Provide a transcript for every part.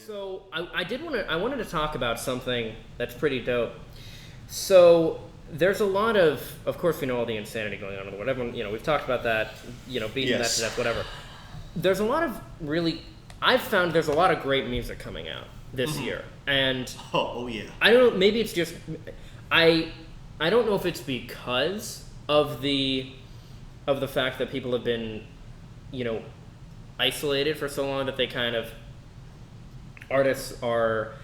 So I wanted to talk about something that's pretty dope. So there's a lot of course we know all the insanity going on in the world. Everyone, we've talked about that, beating that to death, whatever. There's a lot of I've found there's a lot of great music coming out this year, and oh yeah. I don't know. Maybe it's just I don't know if it's because of the fact that people have been, isolated for so long that they kind of artists are,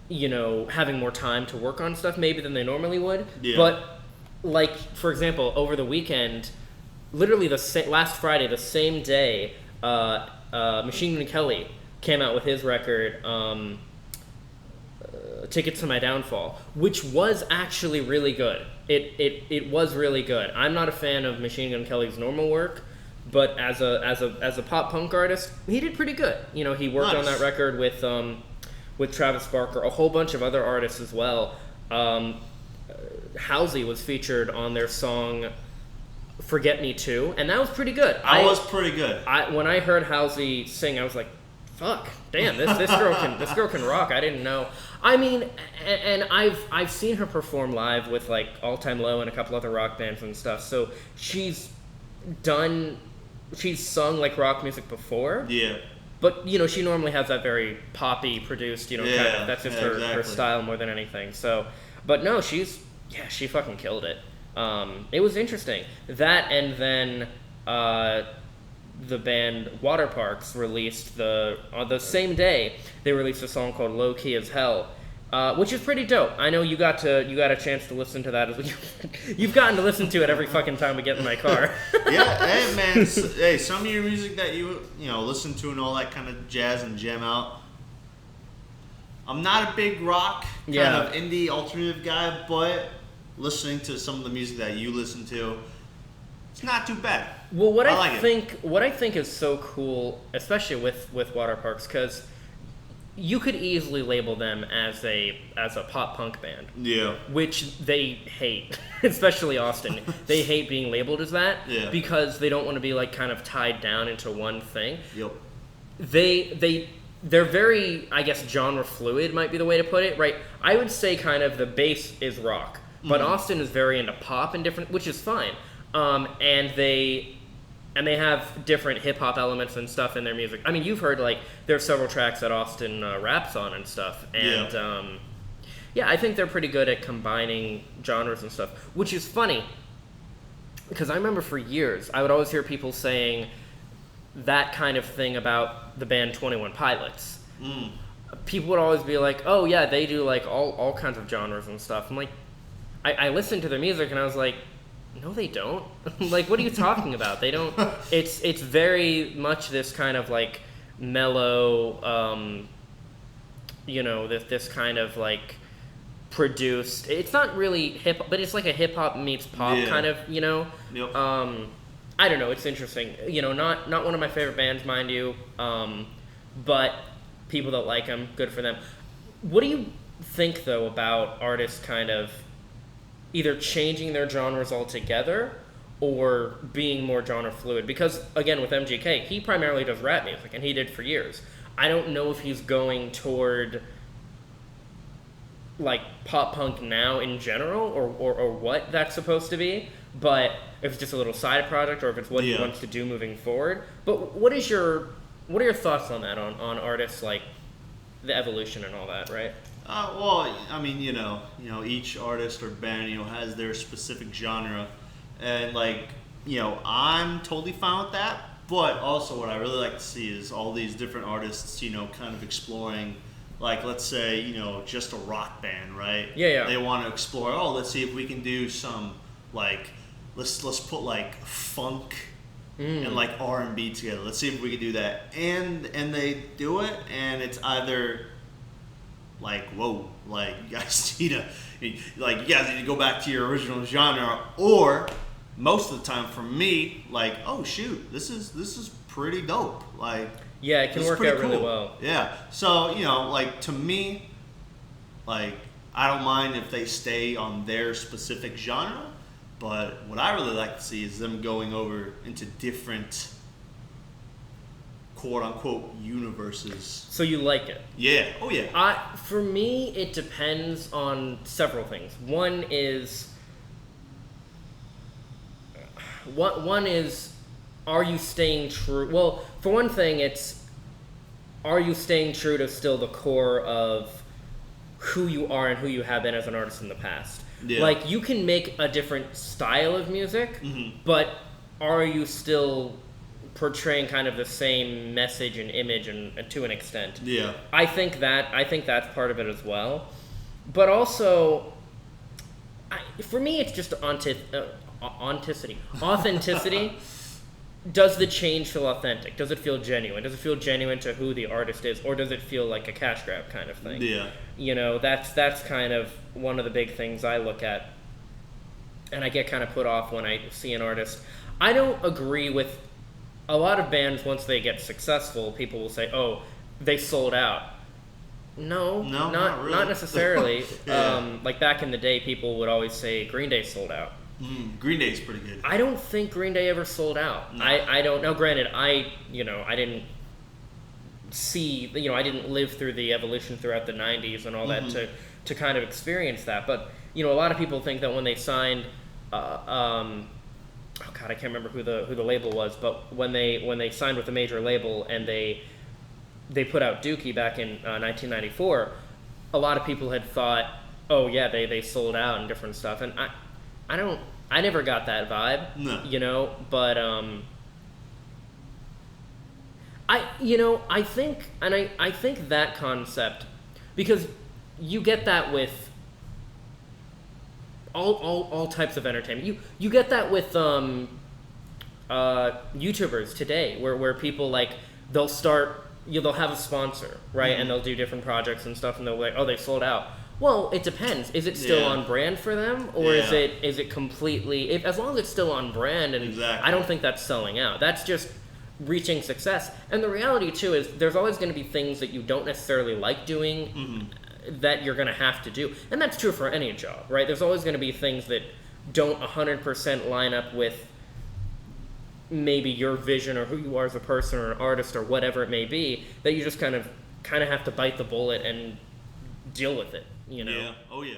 having more time to work on stuff maybe than they normally would. Yeah. But like for example, over the weekend, literally last Friday, the same day, Machine Gun Kelly came out with his record, Tickets to My Downfall, which was actually really good. It was really good. I'm not a fan of Machine Gun Kelly's normal work, but as a pop punk artist, he did pretty good. He worked on that record with Travis Barker, a whole bunch of other artists as well. Halsey was featured on their song Forget Me Too, and that was pretty good. That was pretty good. When I heard Halsey sing, I was like, fuck, damn, this girl can rock. I didn't know. I mean, and I've seen her perform live with like All Time Low and a couple other rock bands and stuff. So she's sung like rock music before. Yeah. But she normally has that very poppy produced, kind of, that's just her style more than anything. So, but no, she fucking killed it. It was interesting. That, and then the band Waterparks released on the same day they released a song called Low Key as Hell, which is pretty dope. I know you got a chance to listen to that as well. You've gotten to listen to it every fucking time we get in my car. Yeah, hey man, hey, some of your music that you listen to and all that kind of jazz and jam out. I'm not a big rock kind of indie alternative guy, but listening to some of the music that you listen to, it's not too bad. Well, what I think is so cool, especially with Waterparks, because you could easily label them as a pop punk band. Yeah. Which they hate, especially Austin. They hate being labeled as that because they don't want to be like kind of tied down into one thing. Yep. They're very, I guess, genre fluid might be the way to put it, right? I would say kind of the bass is rock, but Austin is very into pop and different, which is fine. And they have different hip hop elements and stuff in their music. I mean, you've heard like there's several tracks that Austin raps on and stuff, and I think they're pretty good at combining genres and stuff, which is funny because I remember for years I would always hear people saying that kind of thing about the band 21 Pilots. People would always be like, "Oh yeah, they do like all kinds of genres and stuff." I'm like, I listened to their music and I was like, no, they don't. Like, what are you talking about? They don't. It's very much this kind of like mellow, this kind of like produced. It's not really hip, but it's like a hip hop meets pop kind of, Yep. I don't know. It's interesting. Not one of my favorite bands, mind you. But people that like them, good for them. What do you think though about artists kind of either changing their genres altogether or being more genre fluid? Because again, with MGK, he primarily does rap music, and he did for years. I don't know if he's going toward like pop punk now in general, or what that's supposed to be, but if it's just a little side project or if it's what he wants to do moving forward. But what are your thoughts on that, on artists, like the evolution and all that, right? Well, I mean, each artist or band, has their specific genre, and like, I'm totally fine with that. But also, what I really like to see is all these different artists, kind of exploring, like, let's say, just a rock band, right? Yeah. They want to explore. Oh, let's see if we can do some like, let's put like funk and like R&B together. Let's see if we can do that, and they do it, and it's either like, whoa, like you guys need to go back to your original genre, or most of the time for me, like, oh shoot, this is pretty dope. Like, yeah, it can work out really well. Yeah, so like to me, like I don't mind if they stay on their specific genre, but what I really like to see is them going over into different quote unquote universes. So you like it? Yeah. Oh yeah. For me, it depends on several things. One is, are you staying true? Well, for one thing, it's, are you staying true to still the core of who you are and who you have been as an artist in the past? Yeah. Like, you can make a different style of music, but are you still portraying kind of the same message and image and to an extent? Yeah. I think that's part of it as well. But also, for me, it's just authenticity. Does the change feel authentic? Does it feel genuine? Does it feel genuine to who the artist is, or does it feel like a cash grab kind of thing? Yeah. You know, that's kind of one of the big things I look at, and I get kind of put off when I see an artist. I don't agree with a lot of bands. Once they get successful, people will say, "Oh, they sold out." No, not really. Not necessarily. Yeah. Like back in the day, people would always say Green Day sold out. Green Day's pretty good. I don't think Green Day ever sold out. No. I don't know. Granted, I didn't see, I didn't live through the evolution throughout the 90s and all that to kind of experience that. But, a lot of people think that when they signed, oh God, I can't remember who the label was, but when they signed with a major label and they put out Dookie back in 1994, a lot of people had thought, oh yeah, they sold out and different stuff. And I never got that vibe. No. But I think that concept, because you get that with all types of entertainment. You get that with YouTubers today, where people, like, they'll start, they'll have a sponsor, right? And they'll do different projects and stuff, and they'll be like, oh, they sold out. Well, it depends. Is it still on brand for them, or is it completely? As long as it's still on brand, and exactly. I don't think that's selling out. That's just reaching success. And the reality too is, there's always going to be things that you don't necessarily like doing that you're going to have to do, and that's true for any job, right? There's always going to be things that don't 100% line up with maybe your vision or who you are as a person or an artist or whatever it may be, that you just kind of have to bite the bullet and deal with it. Yeah. Oh yeah.